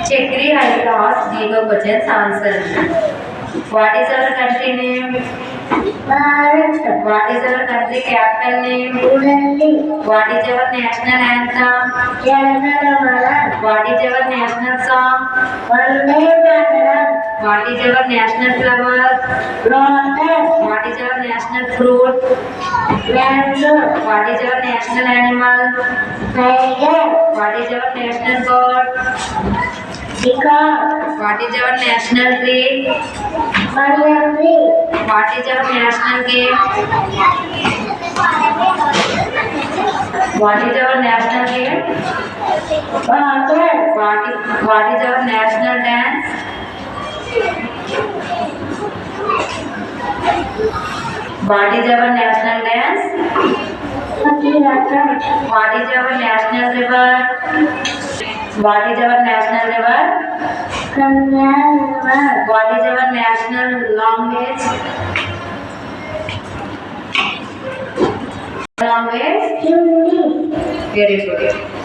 Chakri has lost Diego Bachchan's answer. What is our country name? Bharat. What is our country capital name? New Delhi. What is our national anthem? Jana Gana Mana. What is our national song? Vande Mataram. What is our national flower? Lotus. What is our national fruit? Bamboo. What is our national animal? Tiger. What is our national bird? Peacock. What is our national tree? Banyan tree. What is our national game? What is our national game? Water. What is our national dance? What is our national dance? Satiratam. What is our national river? What is our national river? Kanyakumari. What is our national language? Language? Hindi. Very good.